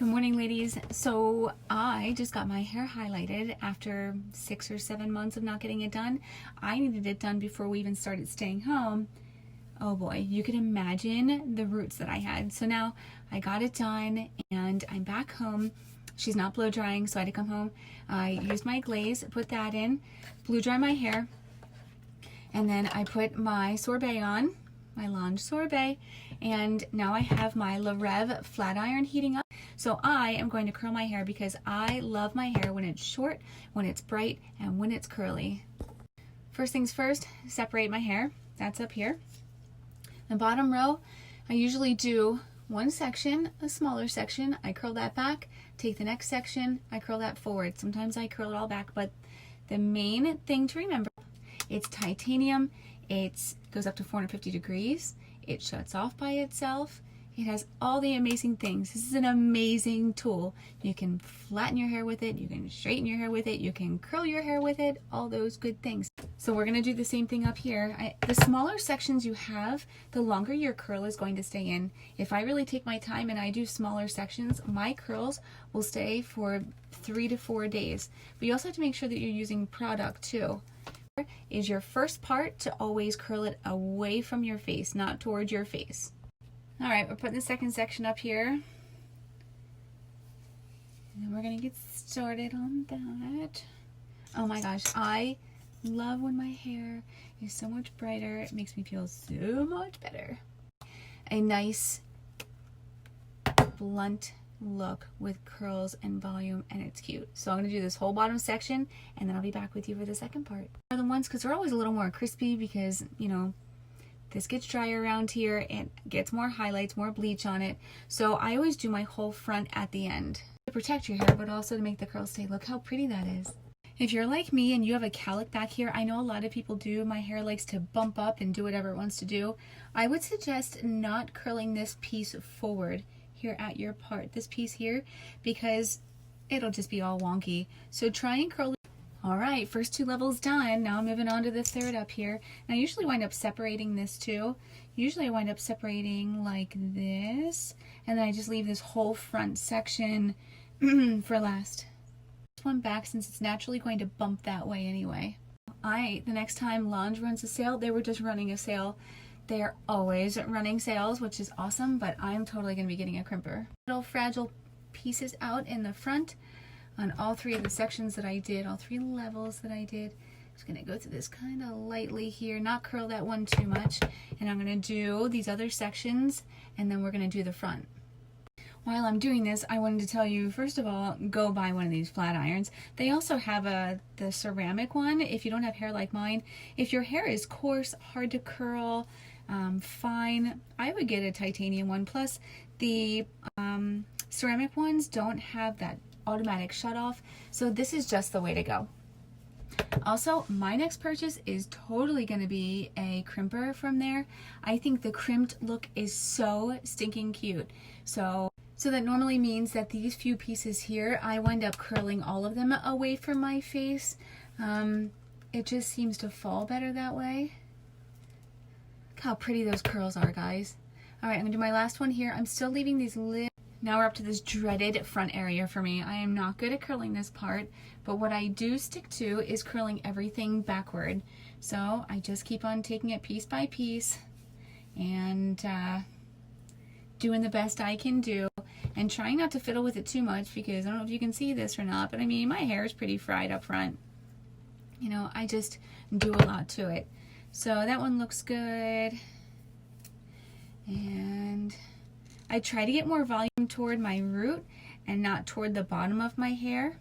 Good morning, ladies. So I just got my hair highlighted after 6 or 7 months of not getting it done. I needed it done before we even started staying home. Oh boy, you can imagine the roots that I had. So now I got it done and I'm back home. She's not blow drying, so I had to come home. I used my glaze, put that in, blew dry my hair, and then I put my sorbet on, my Lange sorbet, and now I have my Reve flat iron heating up. So I am going to curl my hair because I love my hair when it's short, when it's bright, and when it's curly. First things first, separate my hair. That's up here. The bottom row, I usually do one section, a smaller section, I curl that back, take the next section, I curl that forward. Sometimes I curl it all back, but the main thing to remember, it's titanium, it goes up to 450 degrees, it shuts off by itself, it has all the amazing things. This is an amazing tool. You can flatten your hair with it, you can straighten your hair with it, you can curl your hair with it, all those good things. So we're gonna do the same thing up here. The smaller sections you have, the longer your curl is going to stay in. If I really take my time and I do smaller sections, my curls will stay for 3 to 4 days. But you also have to make sure that you're using product too. Is your first part to always curl it away from your face, not towards your face. All right, we're putting the second section up here. And then we're gonna get started on that. Oh my gosh, I love when my hair is so much brighter. It makes me feel so much better. A nice blunt look with curls and volume, and it's cute. So I'm going to do this whole bottom section and then I'll be back with you for the second part. The ones, because they're always a little more crispy because, you know, this gets drier around here and gets more highlights, more bleach on it. So I always do my whole front at the end to protect your hair, but also to make the curls stay. Look how pretty that is. If you're like me and you have a cowlick back here, I know a lot of people do. My hair likes to bump up and do whatever it wants to do. I would suggest not curling this piece forward here at your part, this piece here, because it'll just be all wonky. So try and curl it. All right, first 2 levels done. Now I'm moving on to the third up here. And I usually wind up separating this too. Usually I wind up separating like this, and then I just leave this whole front section for last. This one back since it's naturally going to bump that way anyway. The next time Lange runs a sale, they were just running a sale. They're always running sales, which is awesome, but I'm totally going to be getting a crimper. Little fragile pieces out in the front on all 3 of the sections that I did, all 3 levels that I did. Just going to go through this kind of lightly here, not curl that one too much, and I'm going to do these other sections, and then we're going to do the front. While I'm doing this, I wanted to tell you, first of all, go buy one of these flat irons. They also have the ceramic one if you don't have hair like mine. If your hair is coarse, hard to curl, fine, I would get a titanium one. Plus, the ceramic ones don't have that automatic shut off, so this is just the way to go. Also, my next purchase is totally going to be a crimper from there. I think the crimped look is so stinking cute. So that normally means that these few pieces here, I wind up curling all of them away from my face. It just seems to fall better that way. Look how pretty those curls are, guys. All right, I'm gonna do my last one here. I'm still leaving these little. Now we're up to this dreaded front area for me. I am not good at curling this part, but what I do stick to is curling everything backward. So I just keep on taking it piece by piece and doing the best I can do and trying not to fiddle with it too much, because I don't know if you can see this or not, but I mean, my hair is pretty fried up front. You know, I just do a lot to it. So that one looks good. And I try to get more volume toward my root and not toward the bottom of my hair.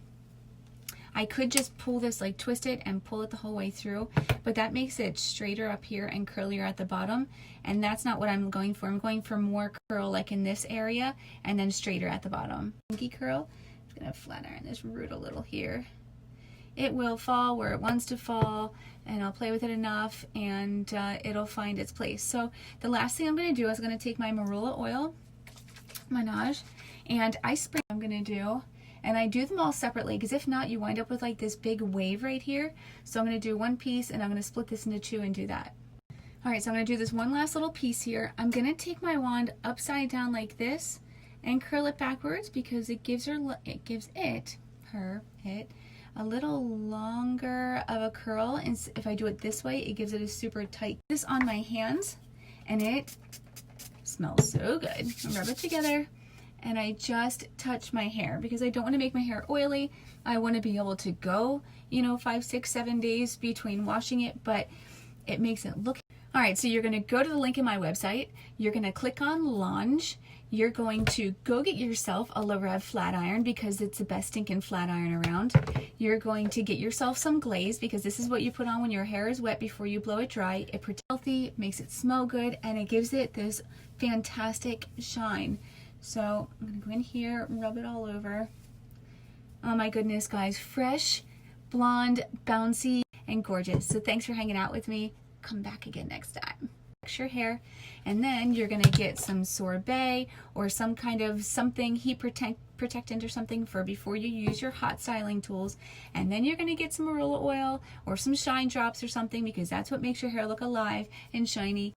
I could just pull this, like twist it and pull it the whole way through, but that makes it straighter up here and curlier at the bottom, and that's not what I'm going for. I'm going for more curl like in this area and then straighter at the bottom. Pinky curl. I'm gonna flat iron this root a little here. It will fall where it wants to fall, and I'll play with it enough and it'll find its place. So the last thing I'm gonna do is I'm gonna take my marula oil, Lange, and I spray. I'm gonna do, and I do them all separately, because if not, you wind up with like this big wave right here. So I'm gonna do one piece and I'm gonna split this into 2 and do that. All right, so I'm gonna do this one last little piece here. I'm gonna take my wand upside down like this and curl it backwards because it gives it a little longer of a curl. And if I do it this way, it gives it a super tight. This on my hands, and it smells so good. I rub it together, and I just touch my hair because I don't want to make my hair oily. I want to be able to go, you know, 5, 6, 7 days between washing it, but it makes it look. All right, so you're going to go to the link in my website. You're going to click on Lange. You're going to go get yourself a Reve flat iron because it's the best stinking flat iron around. You're going to get yourself some glaze because this is what you put on when your hair is wet before you blow it dry. It protects it healthy, makes it smell good, and it gives it this fantastic shine. So I'm going to go in here, rub it all over. Oh my goodness, guys. Fresh, blonde, bouncy, and gorgeous. So thanks for hanging out with me. Come back again next time. Your hair, and then you're going to get some sorbet or some kind of something heat protectant or something for before you use your hot styling tools, and then you're going to get some marula oil or some shine drops or something because that's what makes your hair look alive and shiny.